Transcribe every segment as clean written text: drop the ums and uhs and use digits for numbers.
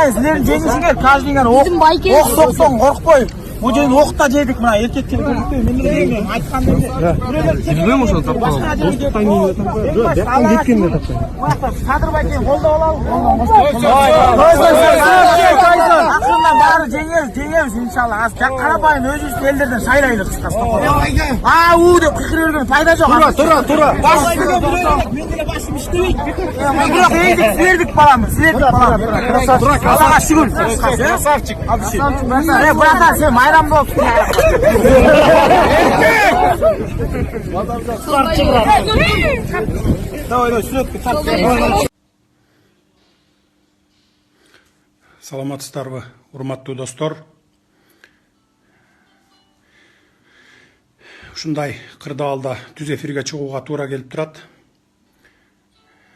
мен силердин жеңишиңер каждый ок соктон коркпой. Бул жерде ок да жедик мына эркектер көрүктү. Мен эле айтканда Билбейм ошону тапкан. достуктан кеткенде тапкан. Садыр байкени колдоп алалы. Акырында баары жеңебиз иншалла. Аз карапайым өзүбүздүн элдерден шайлайлы кыскасы. У деп кыйкыра берген пайда жок. Тура. Мен деле башым иштебейт. Бирок силердик баламыз, Аллага шүгүр. Красавчик. Брата, сен майрам болуп. Давай, сүрөткө. Саламатсыздарбы, урматтуу достор. Ушундай кырдаалда түз эфирге чыгууга туура келип турат.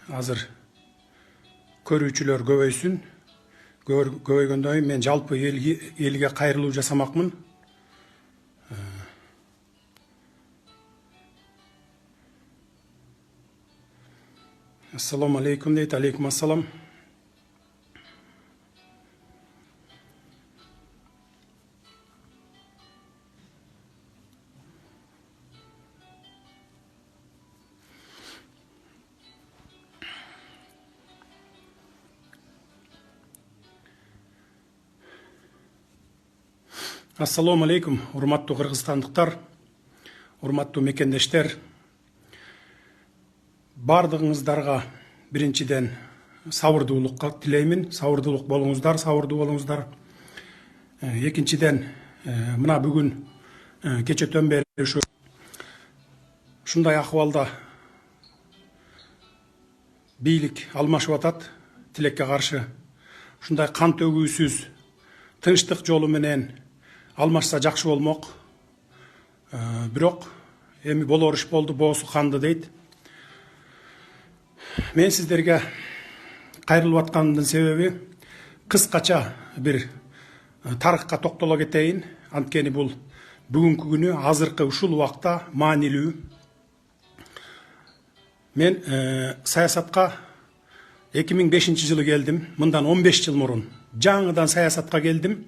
Азыр көрүүчүлөр көбөйсүн. Көбөйгөндөн кийин мен жалпы элге кайрылуу жасамакмын. Ассаламу алейкум дейт. Алейкум ассалам. Ассаламу алейкум, урматтуу кыргызстандыктар, урматтуу мекендештер. Бардыгыңыздарга биринчиден сабырдуулукка тилеймин. Сабырдуулук болуңуздар, сабырдуу болуңуздар. Экинчиден, мына бүгүн кечетен бери ушундай акыбалда бийлик алмашып атат. Тилекке каршы ушундай кан төгүүсүз тынчтык жолу менен алмашса жакшы болмок. Бирок эми болор иш болду, боосу канды дейт. Мен сиздерге кайрылып атканымдын себеби кыскача бир тарыхка токтоло кетейин. Анткени бул бүгүнкү күнү азыркы ушул убакта маанилүү. Мен саясатка 2005-жылы келдим. Мындан 15 жыл мурун жаңыдан саясатка келдим.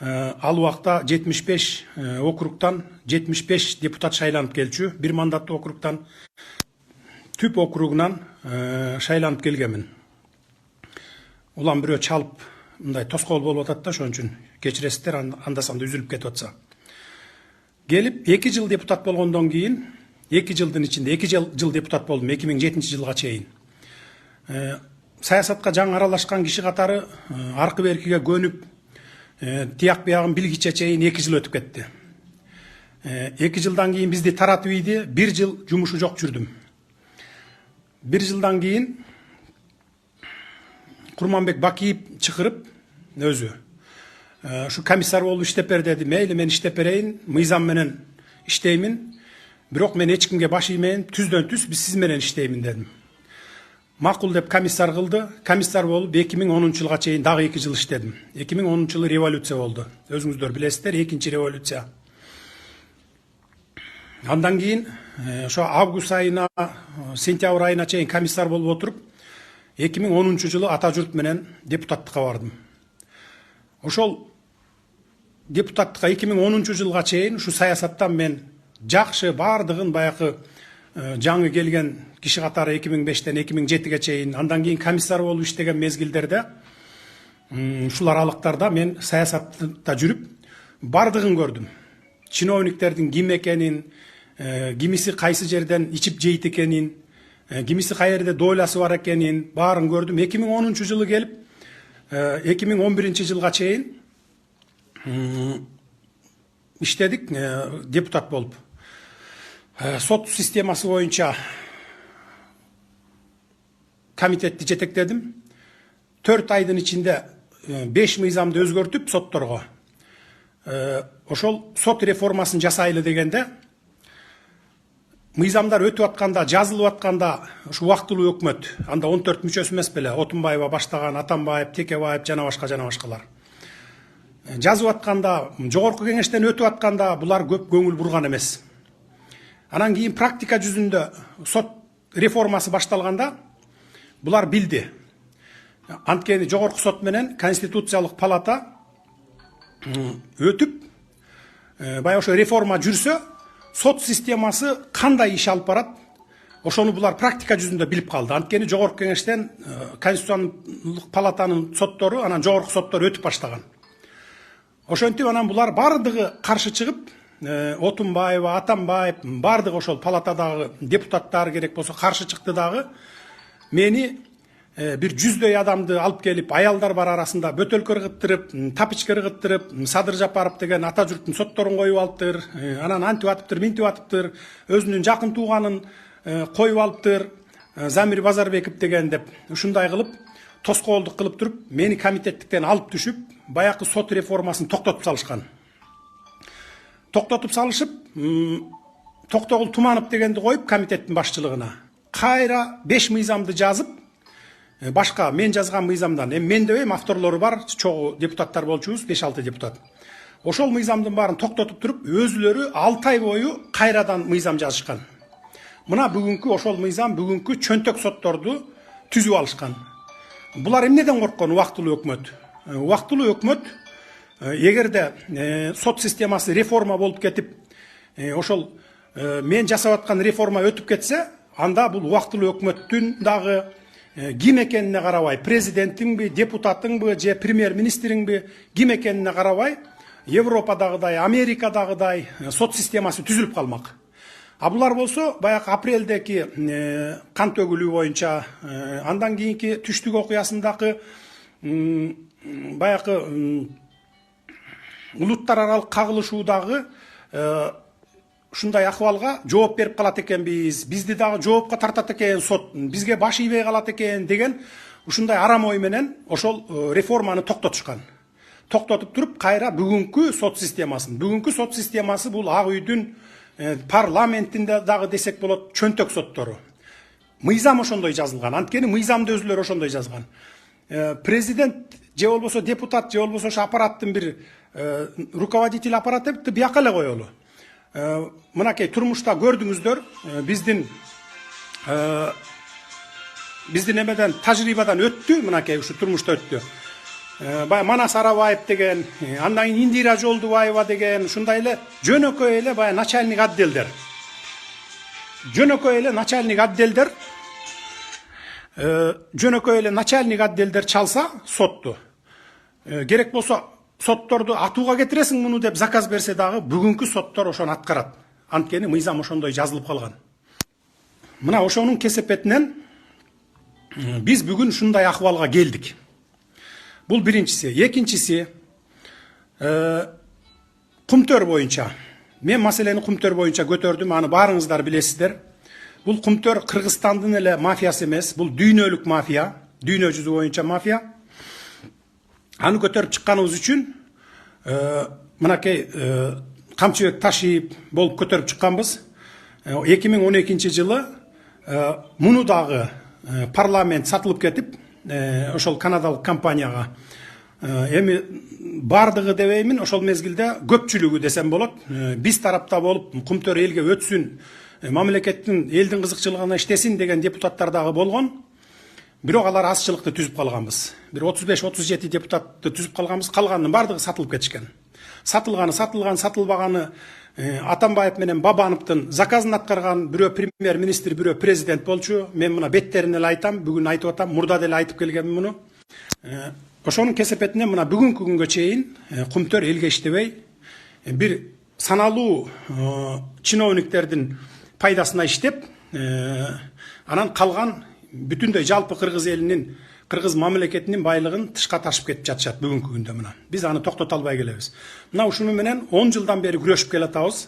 Ал убакта 75 округтан 75 депутат шайланып келчү. Бир мандаттуу округтан түп округунан шайланып келгенмин. Улам бирөө чалып мындай тоскоол болуп атат да, ошон үчүн кечиресиздер, анда-санда үзүлүп кетип атса. Келип 2 жыл депутат болгондон кийин, 2 жылдын ичинде 2 жыл депутат болдум 2007-жылга чейин. Саясатка жаңы аралашкан киши катары аркы беркиге көнүп, тияк биягын билгиче чейин 2 жыл өтүп кетти. 2 жылдан кийин бизди таратып ийди, 1 жыл жумушу жок жүрдүм. 1 жылдан кийин Курманбек Бакиев чакырып өзү ушу комиссар болуп иштеп бер деди. Мейли, мен иштеп берейин, мыйзам менен иштеймин. Бирок мен эч кимге баш иймейин, түздөн түз биз сиз менен иштеймин дедим. Макул деп комиссар кылды. Комиссар болуп 2010-жылга чейин дагы 2 жыл иштедим. 2010-жылы революция болду. Өзүңүздөр билесиздер, экинчи революция. Андан кийин ошо август айына, сентябрь айына чейин комиссар болуп отуруп, 2010-жылы ата журт менен депутаттыкка бардым. Ошол депутаттыкка 2010-жылга чейин ушу саясаттан мен жакшы бардыгын баягы жаңы келген киши катары 2005-тен 2007-ге чейин, андан кийин комиссар болуп иштеген мезгилдерде, ушул аралыктарда мен саясатта жүрүп бардыгын көрдүм. Чиновниктердин ким экенин, кимиси кайсы жерден ичип жейт экенин, кимиси кай жерде дойласы бар экенин баарын көрдүм. 2010-жылы келип 2011-жылга чейин иштедик депутат болуп. Сот системасы боюнча комитетти жетектедим. 4 айдын ичинде 5 мыйзамды өзгөртүп сотторго. Ошол сот реформасын жасайлы дегенде, мыйзамдар өтүп атканда, жазылып атканда, ушу убактылуу өкмөт, анда 14 мүчөсү эмес беле, Отунбаева баштаган, Атамбаев, Текебаев жана башкалар. Жазып атканда, жогорку кеңештен өтүп атканда булар көп көңүл бурган эмес. Анан кийин практика жүзүндө сот реформасы башталганда булар билди. Анткени жогорку сот менен Конституциялык палата өтүп, баягы ошо реформа жүрсө, сот системасы кандай иш алып барат, ошону булар практика жүзүндө билип калды. Анткени жогорку кеңештен Конституциялык палатанын соттору, анан жогорку соттор өтүп баштаган. Ошентип анан булар бардыгы каршы чыгып, Отунбаева, Атамбаев, бардыгы ошол палатадагы депутаттар керек болсо каршы чыкты дагы. Мени бир 100дөй адамды алып келип, аялдар бар арасында бөтөлкө ыргыттырып, тапичке ыргыттырып, Садыр Жапаров деген ата журттун сотторун коюп алыптыр, анан антип атыптыр, минтип атыптыр, өзүнүн жакын тууганын коюп алыптыр, Замир Базарбеков деген деп, ушундай кылып, тоскоолдук кылып туруп, мени комитеттиктен алып түшүп, баягы сот реформасын токтотуп салышкан. Токтотуп салышып, Токтогул Туманов дегенди коюп комитеттин башчылыгына. Кайра 5 мыйзамды жазып, башка мен жазган мыйзамдан, мен дебейм, авторлору бар, чогуу депутаттар болчубуз, 5-6 депутат. Ошол мыйзамдын баарын токтотуп туруп, өзүлөрү 6 ай бою кайрадан мыйзам жазышкан. Мына бүгүнкү ошол мыйзам бүгүнкү чөнтөк сотторду түзүп алышкан. Булар эмнеден корккон? Убактылуу өкмөт. Убактылуу өкмөт эгерде сот системасы реформа болуп кетип, ошол мен жасап аткан реформа өтүп кетсе, анда бул убактылуу өкмөттүн дагы ким экенине карабай, президентиңби, депутатыңбы, же премьер-министриңби, ким экенине карабай, Европадагыдай, Америкадагыдай сот системасы түзүлүп калмак. А булар болсо, баягы апрелдеки кан төгүлүү боюнча, андан кийинки түштүк окуясындагы баягы улуттар аралык кагылышуудагы ушундай акыбалга жооп берип калат экенбиз, бизди дагы жоопко тартат экен сот, бизге баш ийбей калат экен деген ушундай арам ой менен ошол реформаны токтотушкан. Токтотуп туруп, кайра бүгүнкү сот системасы бул Ак үйдүн парламентинде дагы десек болот чөнтөк соттору. Мыйзам ошондой жазылган. Анткени мыйзамды өзүлөрү ошондой жазган. Президент же болбосо депутат, же болбосо ошо аппараттын бир руководитель аппараты бияка эле коелу. Мынакей турмушта көрдүңүздөр, биздин эмеден тажрыйбадан өттү, мынакей ушу турмушта өттү. Бая Манас Арабаев деген, андан кийин Индира Жолдубаева деген, ушундай эле жөнөкөй эле бая начальник отделдер. Жөнөкөй эле начальник отделдер чалса сотту. Керек болсо сотторду атууга кетиресиң муну деп заказ берсе дагы бүгүнкү соттор ошону аткарат. Анткени мыйзам ошондой жазылып калган. Мына ошонун кесепетинен биз бүгүн ушундай акыбалга келдик. Бул биринчиси. Экинчиси, кумтөр боюнча. Мен маселени кумтөр боюнча көтөрдүм, аны баарыңыздар билесиздер. Бул кумтөр Кыргызстандын эле мафиясы эмес, бул дүйнөлүк мафия, дүйнө жүзү боюнча мафия. Аны көтөрүп чыкканыбыз үчүн мынакей Камчыбек Ташиев болуп көтөрүп чыкканбыз. 2012-жылы муну дагы парламент сатылып кетип, ошол канадалык компанияга. Эми бардыгы дебеймин, ошол мезгилде көпчүлүгү десем болот. Биз тарапта болуп, кумтөр элге өтсүн, мамлекеттин элдин кызыкчылыгына иштесин деген депутаттар дагы болгон. Бирок алар азчылыкты түзүп калганбыз. Бир 35-37 депутатты түзүп калганбыз. Калганынын бардыгы сатылып кетишкен. Сатылбаганы Атамбаев менен Бабановдун заказын аткарган, бирөө премьер-министр, бирөө президент болчу. Мен мына беттерин эле айтам, бүгүн айтып атам, мурда деле айтып келгенмин муну. Ошонун кесепетинен мына бүгүнкү күнгө чейин кумтөр элге иштебей, бир саналуу чиновниктердин пайдасына иштеп, анан калган бүтүндөй жалпы кыргыз элинин, кыргыз мамлекетинин байлыгын тышка ташып кетип жатышат бүгүнкү күндө мына. Биз аны токтото албай келебиз. Мына ушуну менен 10 жылдан бери күрөшүп келатабыз.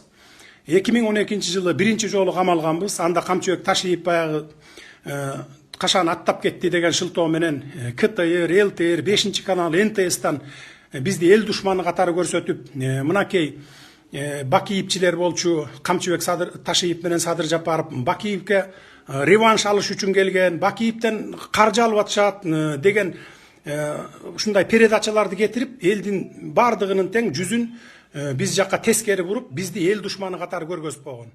2012-жылы биринчи жолу камалганбыз. Анда Камчыбек Ташиев баягы кашан аттап кетти деген шылтоо менен КТР, ЛТР, 5-канал, НТСтан бизди эл душманы катары көрсөтүп, мынакей Бакиевчилер болчу, Камчыбек Ташиев менен Садыр Жапаров Бакиевке реванш алыш үчүн келген, Бакиевден каржы алып атышат деген ушундай передачаларды кетирип, элдин бардыгынын тең жүзүн биз жакка тескери буруп, бизди эл душманы катары көргөзүп койгон.